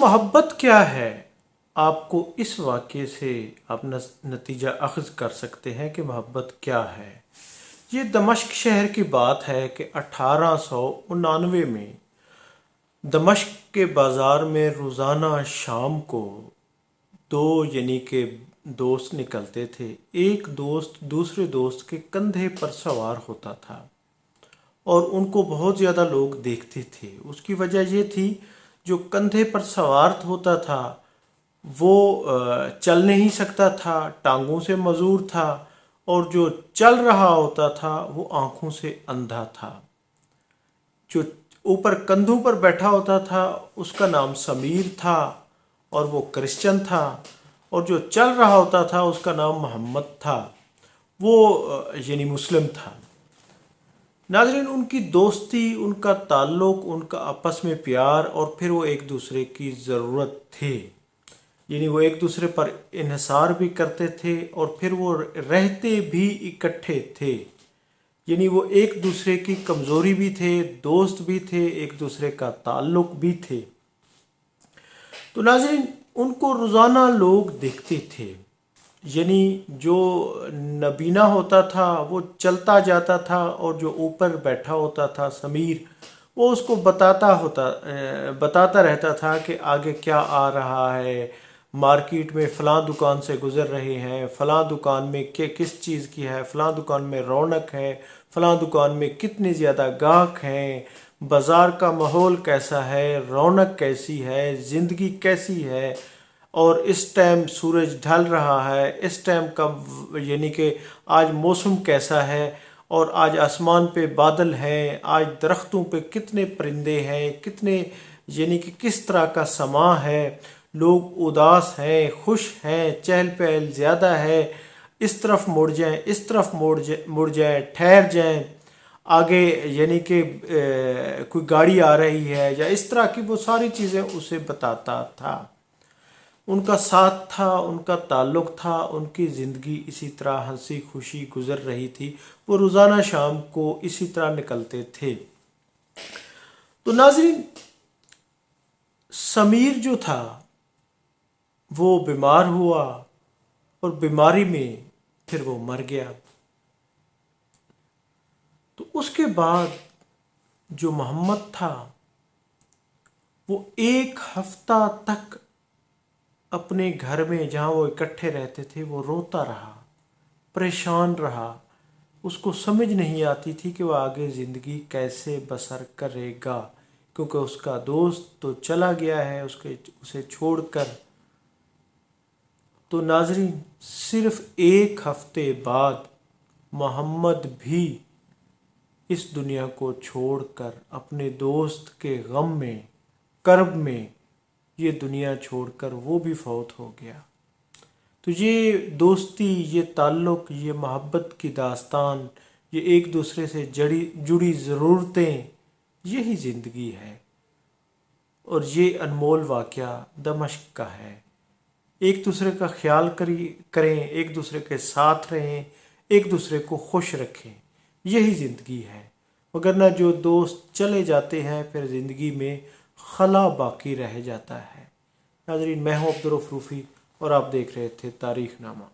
محبت کیا ہے؟ آپ کو اس واقعے سے آپ نتیجہ اخذ کر سکتے ہیں کہ محبت کیا ہے۔ یہ دمشق شہر کی بات ہے کہ 1899 میں دمشق کے بازار میں روزانہ شام کو دو یعنی کہ دوست نکلتے تھے۔ ایک دوست دوسرے دوست کے کندھے پر سوار ہوتا تھا اور ان کو بہت زیادہ لوگ دیکھتے تھے۔ اس کی وجہ یہ تھی جو کندھے پر سوار ہوتا تھا وہ چل نہیں سکتا تھا، ٹانگوں سے معذور تھا، اور جو چل رہا ہوتا تھا وہ آنکھوں سے اندھا تھا۔ جو اوپر کندھوں پر بیٹھا ہوتا تھا اس کا نام سمیر تھا اور وہ کرسچن تھا، اور جو چل رہا ہوتا تھا اس کا نام محمد تھا، وہ یعنی مسلم تھا۔ ناظرین، ان کی دوستی، ان کا تعلق، ان کا آپس میں پیار، اور پھر وہ ایک دوسرے کی ضرورت تھے، یعنی وہ ایک دوسرے پر انحصار بھی کرتے تھے اور پھر وہ رہتے بھی اکٹھے تھے، یعنی وہ ایک دوسرے کی کمزوری بھی تھے، دوست بھی تھے، ایک دوسرے کا تعلق بھی تھے۔ تو ناظرین، ان کو روزانہ لوگ دیکھتے تھے، یعنی جو نبینا ہوتا تھا وہ چلتا جاتا تھا اور جو اوپر بیٹھا ہوتا تھا سمیر، وہ اس کو بتاتا رہتا تھا کہ آگے کیا آ رہا ہے، مارکیٹ میں فلاں دکان سے گزر رہے ہیں، فلاں دکان میں کس چیز کی ہے، فلاں دکان میں رونق ہے، فلاں دکان میں کتنے زیادہ گاہک ہیں، بازار کا ماحول کیسا ہے، رونق کیسی ہے، زندگی کیسی ہے، اور اس ٹائم سورج ڈھل رہا ہے، اس ٹائم کب یعنی کہ آج موسم کیسا ہے، اور آج آسمان پہ بادل ہیں، آج درختوں پہ کتنے پرندے ہیں، کتنے یعنی کہ کس طرح کا سماں ہے، لوگ اداس ہیں، خوش ہیں، چہل پہل زیادہ ہے، اس طرف مڑ جائیں، اس طرف مڑ جائیں، ٹھہر جائیں، آگے یعنی کہ کوئی گاڑی آ رہی ہے، یا اس طرح کی وہ ساری چیزیں اسے بتاتا تھا۔ ان کا ساتھ تھا، ان کا تعلق تھا، ان کی زندگی اسی طرح ہنسی خوشی گزر رہی تھی۔ وہ روزانہ شام کو اسی طرح نکلتے تھے۔ تو ناظرین، سمیر جو تھا وہ بیمار ہوا اور بیماری میں پھر وہ مر گیا۔ تو اس کے بعد جو محمد تھا وہ 1 ہفتہ تک اپنے گھر میں جہاں وہ اکٹھے رہتے تھے وہ روتا رہا، پریشان رہا۔ اس کو سمجھ نہیں آتی تھی کہ وہ آگے زندگی کیسے بسر کرے گا، کیونکہ اس کا دوست تو چلا گیا ہے اسے چھوڑ کر۔ تو ناظرین، صرف 1 ہفتے بعد محمد بھی اس دنیا کو چھوڑ کر اپنے دوست کے غم میں، کرب میں یہ دنیا چھوڑ کر وہ بھی فوت ہو گیا۔ تو یہ دوستی، یہ تعلق، یہ محبت کی داستان، یہ ایک دوسرے سے جڑی ضرورتیں، یہی زندگی ہے، اور یہ انمول واقعہ دمشق کا ہے۔ ایک دوسرے کا خیال کریں، ایک دوسرے کے ساتھ رہیں، ایک دوسرے کو خوش رکھیں، یہی زندگی ہے۔ وگرنہ جو دوست چلے جاتے ہیں پھر زندگی میں خلا باقی رہ جاتا ہے۔ ناظرین، میں ہوں عبدالرؤف روفی اور آپ دیکھ رہے تھے تاریخ نامہ۔